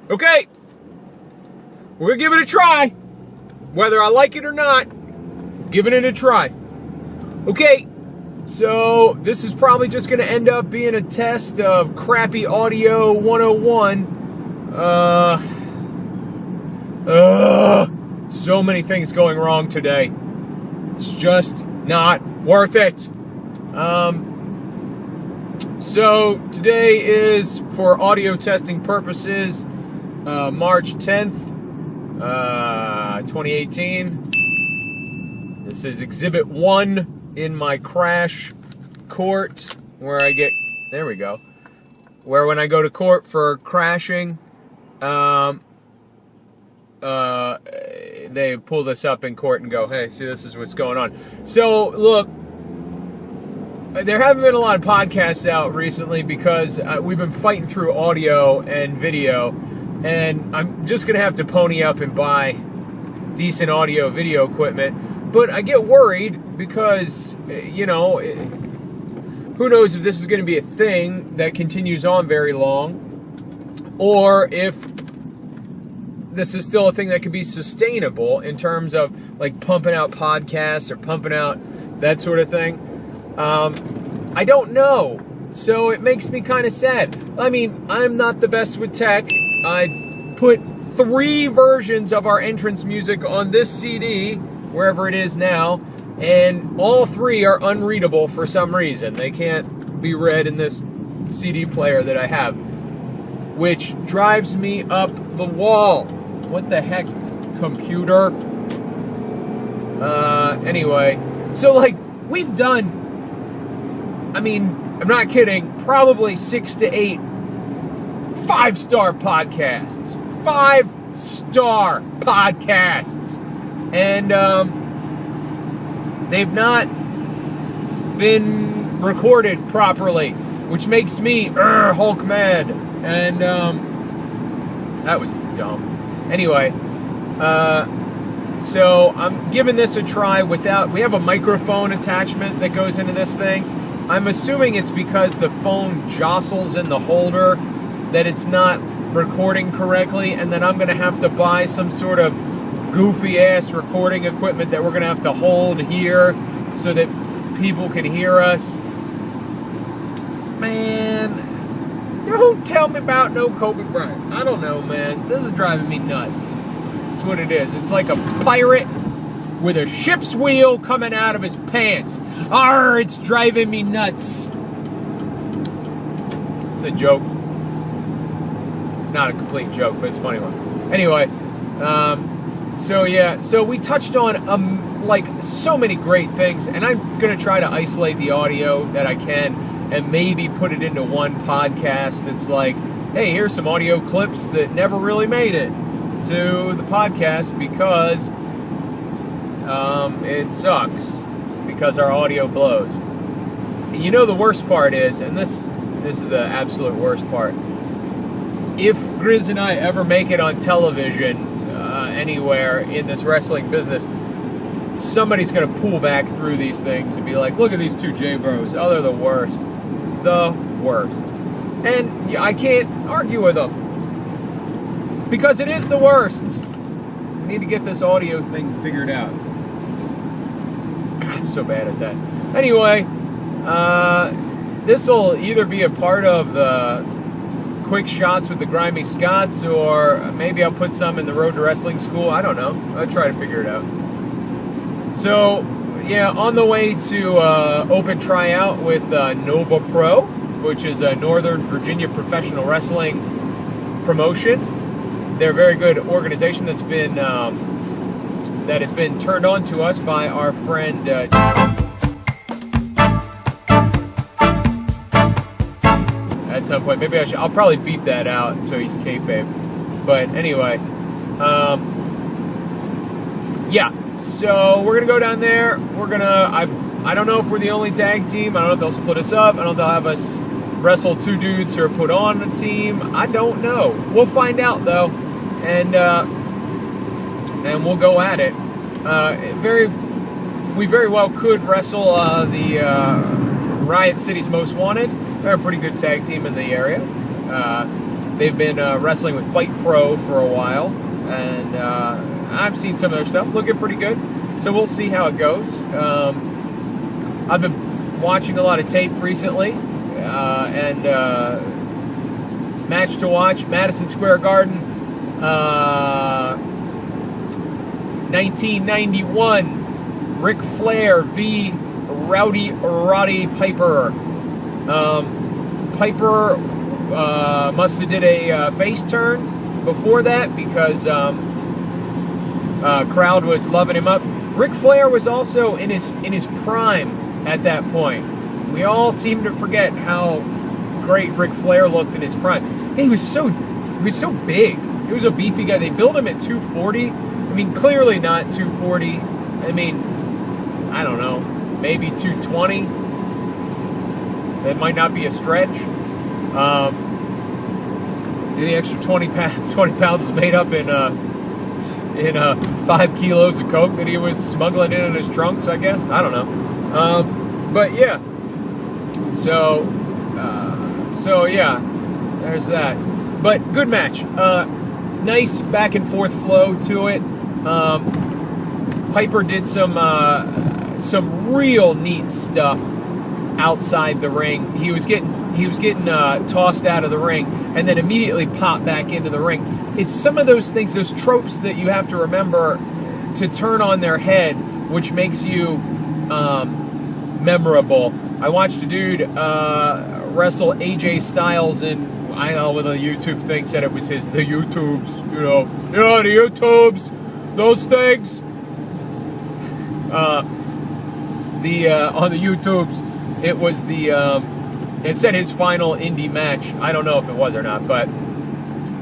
Okay, we're gonna give it a try. Whether I like it or not, giving it a try. Okay, so this is probably just gonna end up being a test of crappy audio 101. So many things going wrong today. It's just not worth it. So today is, for audio testing purposes, March 10th, 2018. This is Exhibit 1 in my crash court, where I get, there we go, where when I go to court for crashing, they pull this up in court and go, hey, see, this is what's going on. So, look, there haven't been a lot of podcasts out recently because we've been fighting through audio and video, and I'm just going to have to pony up and buy decent audio video equipment. But I get worried because, who knows if this is going to be a thing that continues on very long, or if this is still a thing that could be sustainable in terms of like pumping out podcasts or pumping out that sort of thing. I don't know. So it makes me kind of sad. I mean, I'm not the best with tech. I put 3 versions of our entrance music on this CD, wherever it is now, and all 3 are unreadable for some reason. They can't be read in this CD player that I have, which drives me up the wall. What the heck, computer? Anyway, so like, we've done, I mean, I'm not kidding, probably 6 to 8 5-star podcasts. 5-star podcasts. And they've not been recorded properly, which makes me Hulk mad. And that was dumb. Anyway, so I'm giving this a try without, we have a microphone attachment that goes into this thing. I'm assuming it's because the phone jostles in the holder that it's not recording correctly, and then I'm going to have to buy some sort of goofy-ass recording equipment that we're going to have to hold here so that people can hear us. Man, don't tell me about no Kobe Bryant. I don't know, man. This is driving me nuts. That's what it is. It's like a pirate with a ship's wheel coming out of his pants. Arr, it's driving me nuts. It's a joke. Not a complete joke, but it's a funny one. Anyway, so we touched on like so many great things, and I'm going to try to isolate the audio that I can and maybe put it into one podcast that's like, hey, here's some audio clips that never really made it to the podcast because it sucks, because our audio blows. You know, the worst part is, and this is the absolute worst part, if Grizz and I ever make it on television anywhere in this wrestling business, somebody's going to pull back through these things and be like, look at these 2 J-Bros. Oh, they're the worst. The worst. And I can't argue with them, because it is the worst. I need to get this audio thing figured out. God, I'm so bad at that. Anyway, this will either be a part of the quick shots with the Grimy Scots, or maybe I'll put some in the Road to Wrestling School. I don't know. I'll try to figure it out. So, yeah, on the way to open tryout with Nova Pro, which is a Northern Virginia professional wrestling promotion. They're a very good organization that's been that has been turned on to us by our friend at some point. Maybe I'll probably beep that out so he's kayfabe. But anyway, yeah. So we're gonna go down there. I don't know if we're the only tag team. I don't know if they'll split us up. I don't know if they'll have us wrestle 2 dudes who are put on a team. I don't know. We'll find out though, and we'll go at it. We very well could wrestle the Riot City's Most Wanted. They're a pretty good tag team in the area. They've been wrestling with Fight Pro for a while, and I've seen some of their stuff, looking pretty good. So we'll see how it goes. I've been watching a lot of tape recently, and match to watch, Madison Square Garden, 1991, Ric Flair v. Rowdy Roddy Piper. Piper must have did a face turn before that because crowd was loving him up. Ric Flair was also in his prime at that point. We all seem to forget how great Ric Flair looked in his prime. He was so big. He was a beefy guy. They built him at 240. I mean, clearly not 240. I mean, I don't know, maybe 220. That might not be a stretch. The extra 20 pounds is made up in 5 kilos of coke that he was smuggling in his trunks, I guess. I don't know. But yeah. So yeah, there's that. But good match. Nice back and forth flow to it. Piper did some real neat stuff outside the ring. He was getting tossed out of the ring and then immediately popped back into the ring. It's some of those things, those tropes that you have to remember to turn on their head, which makes you memorable. I watched a dude wrestle AJ Styles in, I don't know whether the YouTube thing said it was the YouTubes, the YouTubes, those things. On the YouTubes, it was it said his final indie match. I don't know if it was or not, but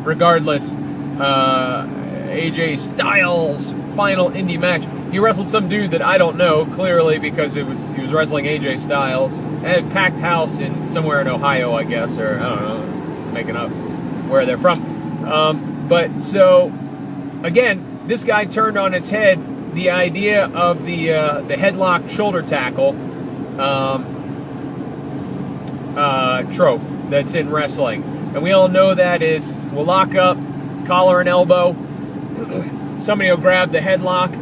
regardless, AJ Styles' final indie match. He wrestled some dude that I don't know, clearly, because he was wrestling AJ Styles at a packed house somewhere in Ohio, I guess, or I don't know, making up where they're from. But so, again, this guy turned on its head the idea of the headlock shoulder tackle trope that's in wrestling. And we all know that is, we'll lock up, collar and elbow, somebody will grab the headlock,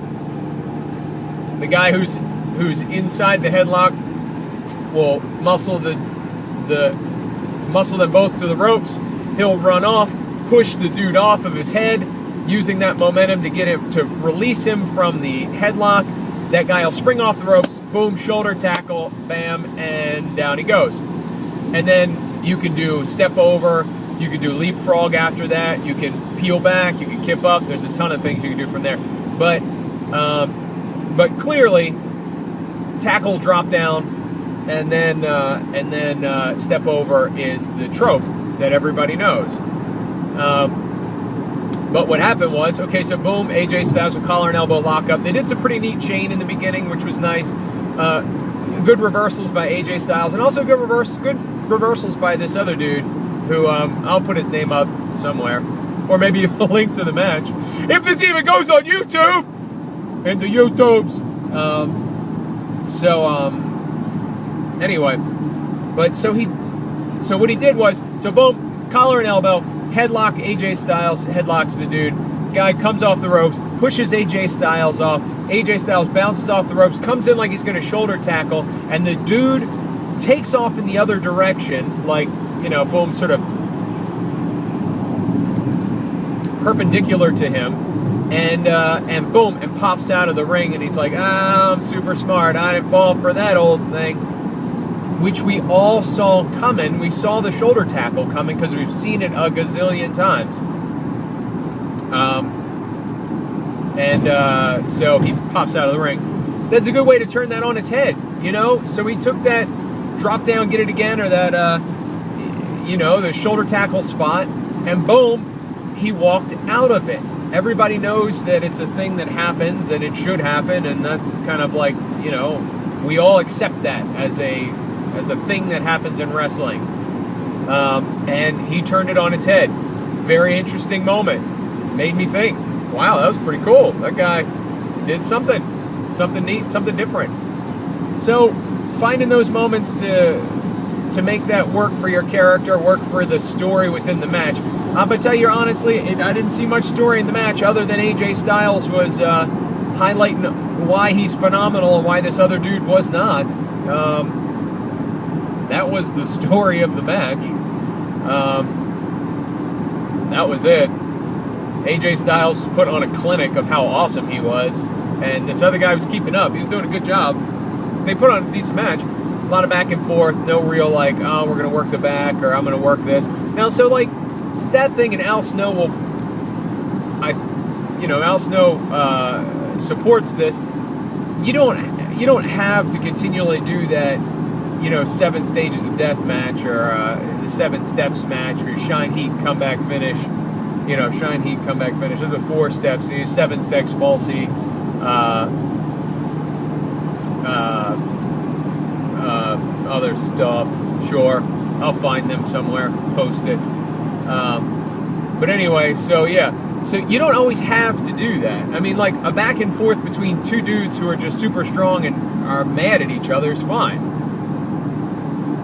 the guy who's inside the headlock will muscle them both to the ropes. He'll run off, push the dude off of his head, using that momentum to get him to release him from the headlock. That guy will spring off the ropes, boom, shoulder tackle, bam, and down he goes. And then you can do step over, you can do leapfrog after that, you can peel back, you can kip up. There's a ton of things you can do from there. But clearly, tackle, drop down, and then step over is the trope that everybody knows. But what happened was, okay, so boom, AJ Styles with collar and elbow lock up. They did some pretty neat chain in the beginning, which was nice. Good reversals by AJ Styles, and also good reversals by this other dude, who I'll put his name up somewhere, or maybe a link to the match, if this even goes on YouTube, in the YouTubes. Anyway, but so what he did was, so boom, collar and elbow, headlock AJ Styles, headlocks the dude. Guy comes off the ropes, pushes AJ Styles off. AJ Styles bounces off the ropes, comes in like he's going to shoulder tackle, and the dude takes off in the other direction, like, boom, sort of perpendicular to him, and boom, and pops out of the ring, and he's like, I'm super smart, I didn't fall for that old thing, which we all saw coming. We saw the shoulder tackle coming because we've seen it a gazillion times. So he pops out of the ring. That's a good way to turn that on its head, So he took that drop down, get it again, or that, the shoulder tackle spot, and boom, he walked out of it. Everybody knows that it's a thing that happens, and it should happen, and that's kind of like, we all accept that as a thing that happens in wrestling. And he turned it on its head. Very interesting moment. Made me think, wow, that was pretty cool. That guy did something neat, something different. So finding those moments to to make that work for your character, work for the story within the match. But tell you honestly, I didn't see much story in the match other than AJ Styles was highlighting why he's phenomenal and why this other dude was not. That was the story of the match. That was it. AJ Styles put on a clinic of how awesome he was, and this other guy was keeping up. He was doing a good job. They put on a decent match. A lot of back and forth, no real like, oh, we're going to work the back, or I'm going to work this. Now, so like, that thing, and Al Snow Al Snow supports this. You don't have to continually do that, 7 stages of death match, or the 7 steps match, or your shine, heat, comeback, finish. Shine, heat, comeback, finish. Those are 4 steps. So 7 steps, falsy. Other stuff. Sure, I'll find them somewhere. Post it. But anyway, so yeah. So you don't always have to do that. I mean, like, a back and forth between 2 dudes who are just super strong and are mad at each other is fine.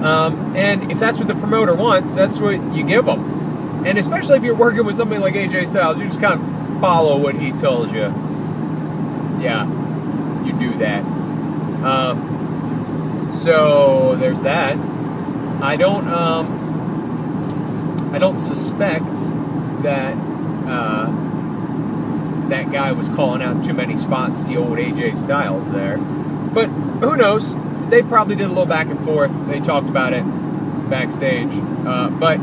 And if that's what the promoter wants, that's what you give them. And especially if you're working with somebody like AJ Styles, you just kind of follow what he tells you. Yeah, you do that. So there's that. I don't suspect that that guy was calling out too many spots to old AJ Styles there. But who knows? They probably did a little back and forth. They talked about it backstage. But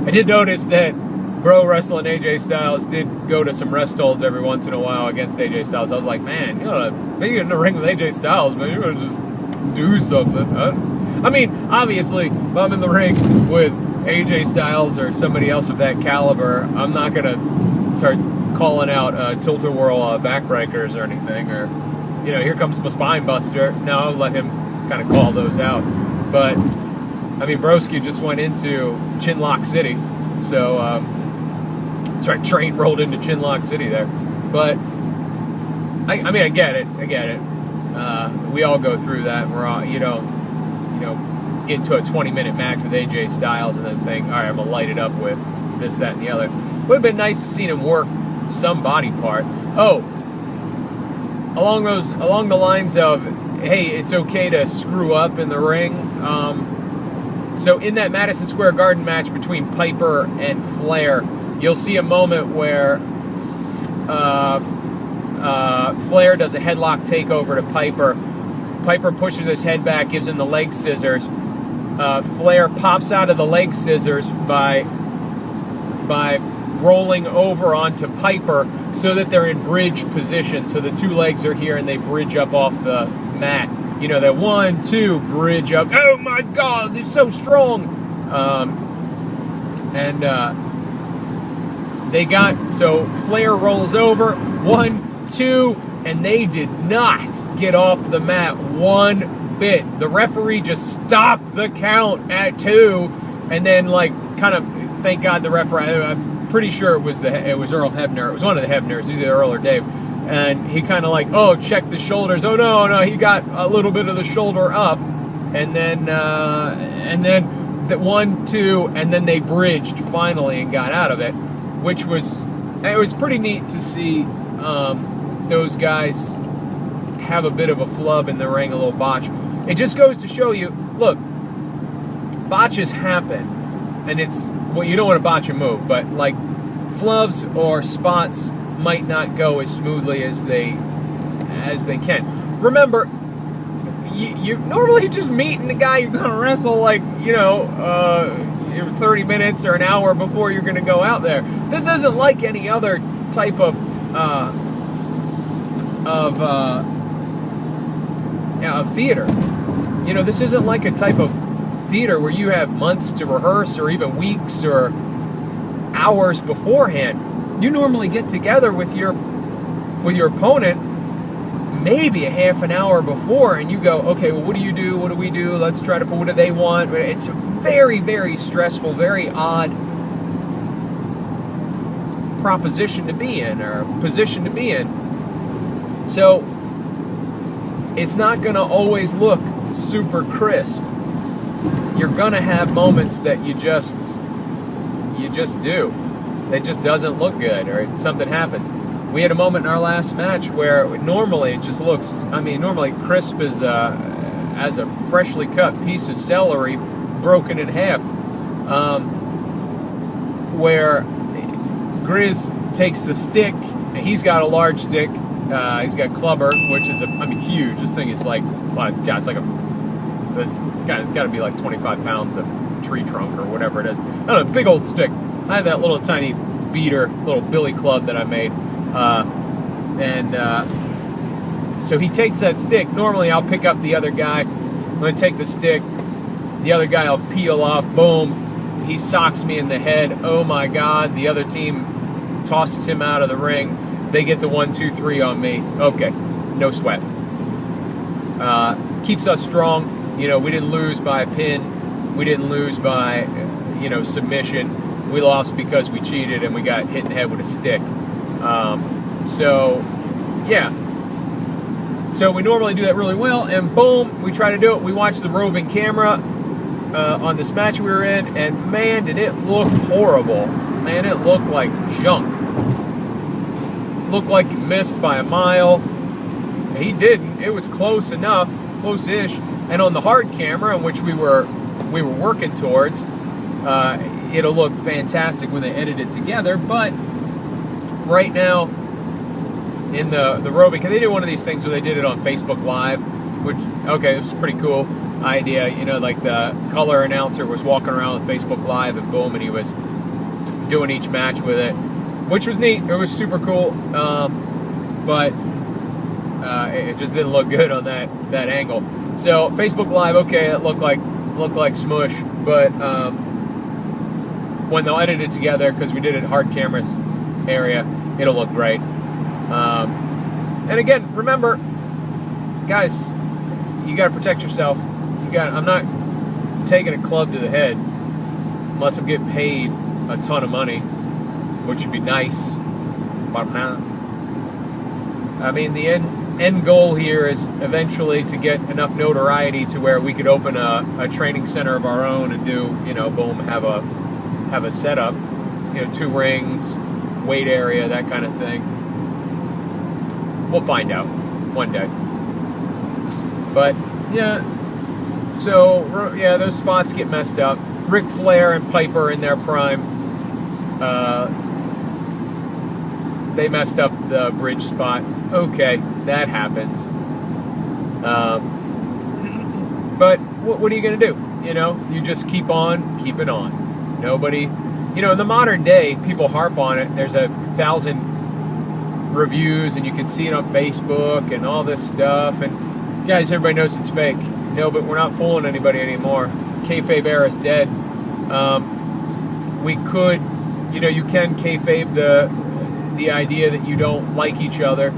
I did notice that Bro Wrestling AJ Styles did go to some rest holds every once in a while against AJ Styles. I was like, man, you gotta be in the ring with AJ Styles, man. You gotta just do something. I mean, obviously, if I'm in the ring with AJ Styles or somebody else of that caliber, I'm not gonna start calling out tilt-a-whirl backbreakers or anything, or here comes my spine buster. No, I'll let him kind of call those out. But I mean, Broski just went into Chinlock City, so train rolled into Chinlock City there. But I mean, I get it. We all go through that. We're all, get into a 20-minute match with AJ Styles and then think, all right, I'm gonna light it up with this, that, and the other. Would have been nice to see him work some body part. Oh, along the lines of, hey, it's okay to screw up in the ring. So in that Madison Square Garden match between Piper and Flair, you'll see a moment where Flair does a headlock takeover to Piper. Piper pushes his head back, gives him the leg scissors. Flair pops out of the leg scissors by rolling over onto Piper so that they're in bridge position. So the 2 legs are here and they bridge up off the mat. That 1, 2 bridge up. Oh my God, they're so strong. So Flair rolls over, 1, 2, and they did not get off the mat one bit. The referee just stopped the count at 2, and then thank God the referee. I'm pretty sure it was Earl Hebner. It was one of the Hebners, either Earl or Dave. And he kind of check the shoulders. Oh no, he got a little bit of the shoulder up, and then the 1, 2, and then they bridged finally and got out of it, which was pretty neat to see. Those guys have a bit of a flub in the ring, a little botch. It just goes to show you, look, botches happen, and it's, well, you don't want to botch a move, but flubs or spots might not go as smoothly as they can. Remember, you normally just meeting the guy you're going to wrestle 30 minutes or an hour before you're going to go out there. This isn't like any other type of theater. This isn't like a type of theater where you have months to rehearse or even weeks or hours beforehand. You normally get together with your opponent maybe a half an hour before, and you go, okay, well, what do you do? What do we do? Let's try to put, what do they want? It's a very, very stressful, very odd proposition to be in, or position to be in. So it's not going to always look super crisp. You're gonna have moments that you just do. It just doesn't look good, or something happens. We had a moment in our last match where normally it just looks, normally crisp as a freshly cut piece of celery broken in half. Where Grizz takes the stick, he's got a large stick, he's got clubber, which is huge. This thing is like, it's got to be like 25 pounds of tree trunk or whatever it is. I don't know, big old stick. I have that little tiny beater, little billy club that I made. So he takes that stick. Normally I'll pick up the other guy. I'm going to take the stick. The other guy will peel off. Boom. He socks me in the head. Oh my God. The other team tosses him out of the ring. They get the 1, 2, 3 on me. Okay. No sweat. Keeps us strong. We didn't lose by a pin. We didn't lose by, submission. We lost because we cheated and we got hit in the head with a stick. So we normally do that really well, and boom, we try to do it. We watch the roving camera on this match we were in, and man, did it look horrible. Man, it looked like junk. Looked like he missed by a mile. He didn't. It was close enough, close-ish. And on the hard camera, in which we were working towards, it'll look fantastic when they edit it together. But right now, in the roving, because they did one of these things where they did it on Facebook Live, which, okay, it was a pretty cool idea. Like the color announcer was walking around with Facebook Live, and boom, and he was doing each match with it, which was neat. It was super cool, but it just didn't look good on that angle. So Facebook Live, okay, it looked like smush, but when they'll edit it together, because we did it hard cameras area, it'll look great. And again, remember, guys, you got to protect yourself. I'm not taking a club to the head unless I'm getting paid a ton of money, which would be nice, but I'm not. The end goal here is eventually to get enough notoriety to where we could open a training center of our own and do, boom, have a setup, 2 rings, weight area, that kind of thing. We'll find out one day. But those spots get messed up. Ric Flair and Piper in their prime, they messed up the bridge spot. Okay, that happens. But what are you going to do? You just keep on keeping on. Nobody, in the modern day, people harp on it. There's 1,000 reviews, and you can see it on Facebook and all this stuff. And guys, everybody knows it's fake. No, but we're not fooling anybody anymore. Kayfabe era is dead. We could, you can kayfabe the idea that you don't like each other,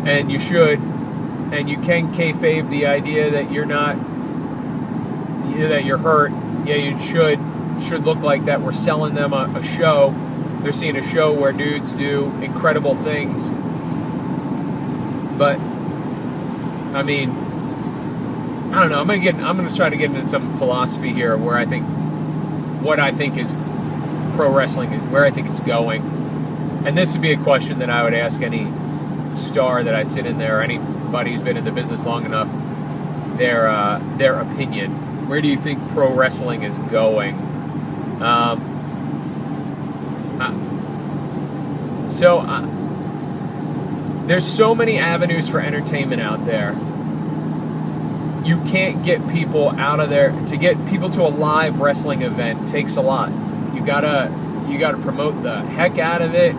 and you should, and you can kayfabe the idea that you're not, that you're hurt. Yeah, you should look like that. We're selling them a show. They're seeing a show where dudes do incredible things. But I don't know. I'm gonna try to get into some philosophy here, where what I think is pro wrestling, where I think it's going. And this would be a question that I would ask any star that I sit in there, or anybody who's been in the business long enough. Their opinion. Where do you think pro wrestling is going? There's so many avenues for entertainment out there. You can't get people out of there. To get people to a live wrestling event takes a lot. You gotta promote the heck out of it.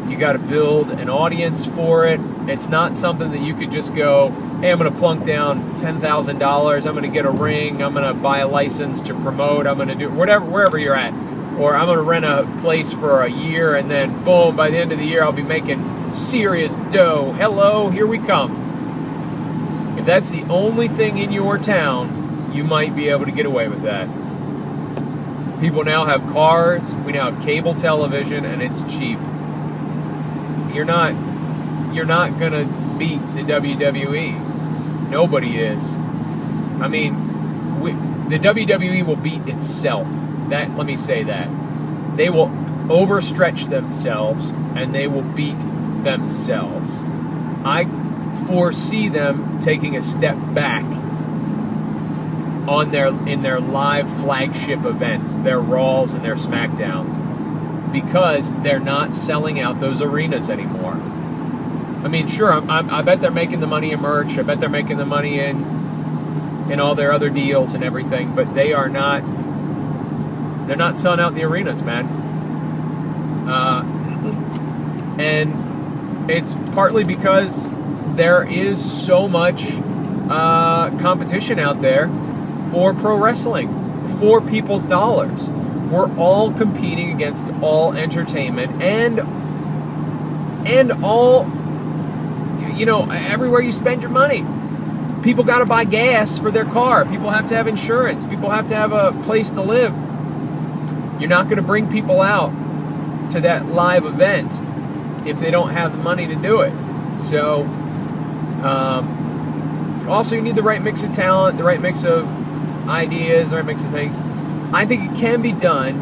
You gotta build an audience for it. It's not something that you could just go, hey, I'm gonna plunk down $10,000. I'm gonna get a ring. I'm gonna buy a license to promote. I'm gonna do wherever you're at. Or I'm gonna rent a place for a year, and then boom, by the end of the year I'll be making serious dough. Hello, here we come. If that's the only thing in your town, you might be able to get away with that. People now have cars, we now have cable television, and it's cheap. You're not gonna beat the WWE. Nobody is. I mean, the WWE will beat itself. Let me say that. They will overstretch themselves, and they will beat themselves. I foresee them taking a step back in their live flagship events, their Raws and their SmackDowns, because they're not selling out those arenas anymore. I mean, sure, I bet they're making the money in merch. I bet they're making the money in all their other deals and everything, but they're not selling out the arenas, man. And it's partly because there is so much competition out there for pro wrestling, for people's dollars. We're all competing against all entertainment and all, everywhere you spend your money. People got to buy gas for their car. People have to have insurance. People have to have a place to live. You're not going to bring people out to that live event if they don't have the money to do it. So, also you need the right mix of talent, the right mix of ideas, the right mix of things. I think it can be done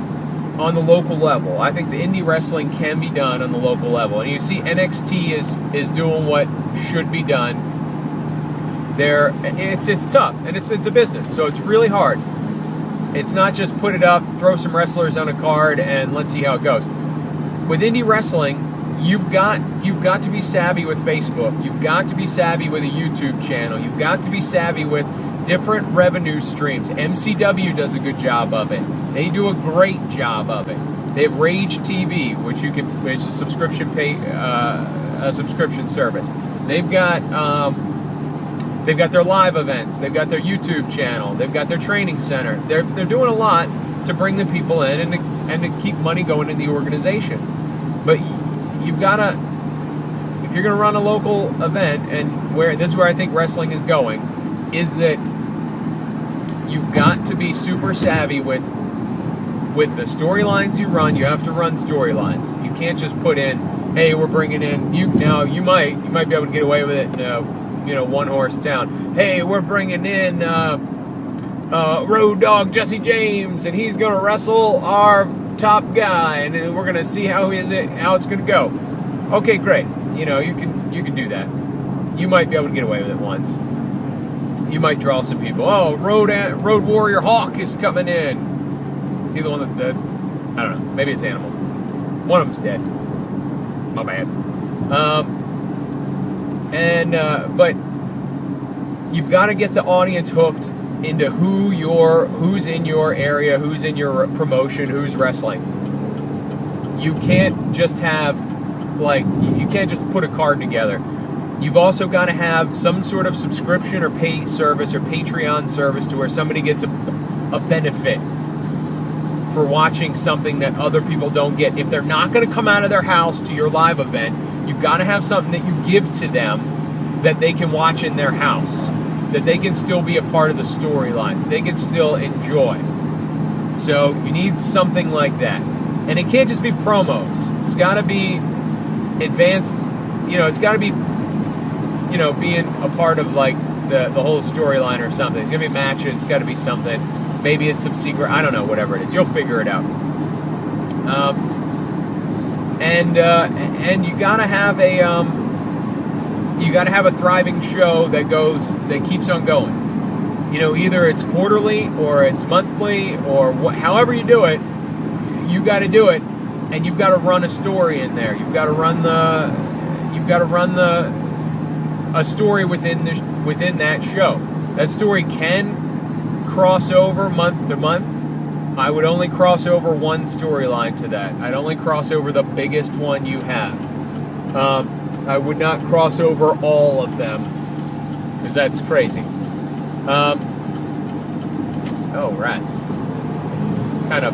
on the local level. I think the indie wrestling can be done on the local level. And you see NXT is doing what should be done. It's tough, and it's a business, so it's really hard. It's not just put it up, throw some wrestlers on a card, and let's see how it goes. With indie wrestling, you've got to be savvy with Facebook. You've got to be savvy with a YouTube channel. You've got to be savvy with different revenue streams. MCW does a good job of it. They do a great job of it. They have Rage TV, which is a subscription a subscription service. They've got their live events. They've got their YouTube channel. They've got their training center. They're doing a lot to bring the people in and to keep money going in the organization. But you've got to, if you're going to run a local event, and this is where I think wrestling is going, is that you've got to be super savvy with the storylines you run. You have to run storylines. You can't just put in, hey, we're bringing in you might be able to get away with it in a one horse town. Hey, we're bringing in Road Dogg Jesse James, and he's going to wrestle our top guy, and we're going to see how it's going to go. Okay, great. You can do that. You might be able to get away with it once. You might draw some people. Oh, Road Warrior Hawk is coming in. Is he the one that's dead? I don't know. Maybe it's Animal. One of them's dead. My bad. But you've got to get the audience hooked into who's in your area, who's in your promotion, who's wrestling. You can't just put a card together. You've also got to have some sort of subscription or pay service or Patreon service to where somebody gets a benefit for watching something that other people don't get. If they're not going to come out of their house to your live event, you've got to have something that you give to them that they can watch in their house, that they can still be a part of the storyline, they can still enjoy. So you need something like that. And it can't just be promos. It's got to be advanced, it's got to be, being a part of like the whole storyline or something. It's got to be matches, it's got to be something. Maybe it's some secret, I don't know, whatever it is. You'll figure it out. And you got to have a thriving show that keeps on going. Either it's quarterly or it's monthly or however you do it, you got to do it, and you've got to run a story in there. You've got to run a story within that show. That story can cross over month to month. I would only cross over one storyline to that. I'd only cross over the biggest one you have. I would not cross over all of them, because that's crazy. Oh, rats. Kind of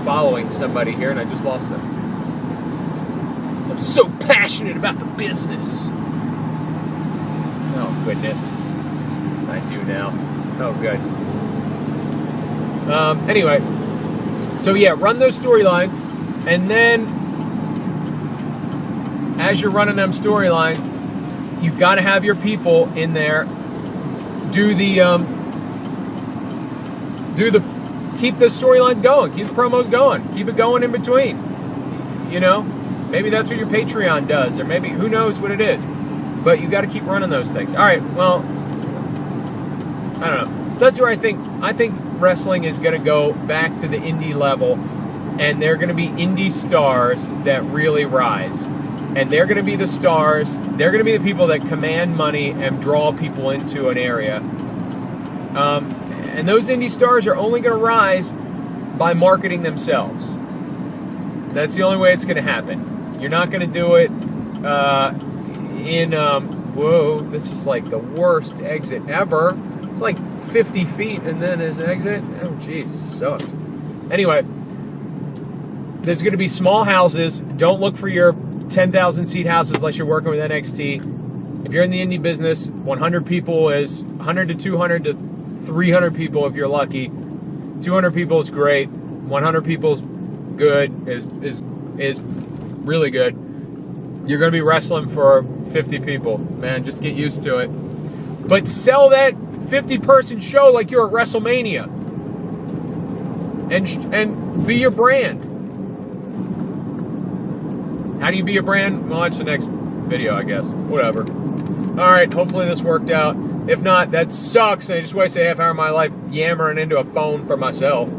following somebody here, and I just lost them. So I'm so passionate about the business. Oh, goodness. I do now. Oh, good. Anyway, so yeah, run those storylines, and then as you're running them storylines, you've got to have your people in there do the keep the storylines going, keep the promos going, keep it going in between. You know, maybe that's what your Patreon does, or maybe who knows what it is. But you got to keep running those things. All right, well, I don't know. That's where I think wrestling is going to go back to the indie level, and they're going to be indie stars that really rise. And they're going to be the stars. They're going to be the people that command money and draw people into an area. And those indie stars are only going to rise by marketing themselves. That's the only way it's going to happen. You're not going to do it whoa, this is like the worst exit ever. It's like 50 feet and then his exit. Oh, jeez, this sucked. Anyway, there's going to be small houses. Don't look for your 10,000 seat houses unless you're working with NXT. If you're in the indie business, 100 people is 100 to 200 to 300 people if you're lucky. 200 people is great. 100 people is good, is really good. You're going to be wrestling for 50 people. Man, just get used to it. But sell that 50-person show like you're at WrestleMania. And be your brand. How do you be a brand? Well, watch the next video, I guess. Whatever. All right, hopefully this worked out. If not, that sucks. I just wasted half hour of my life yammering into a phone for myself.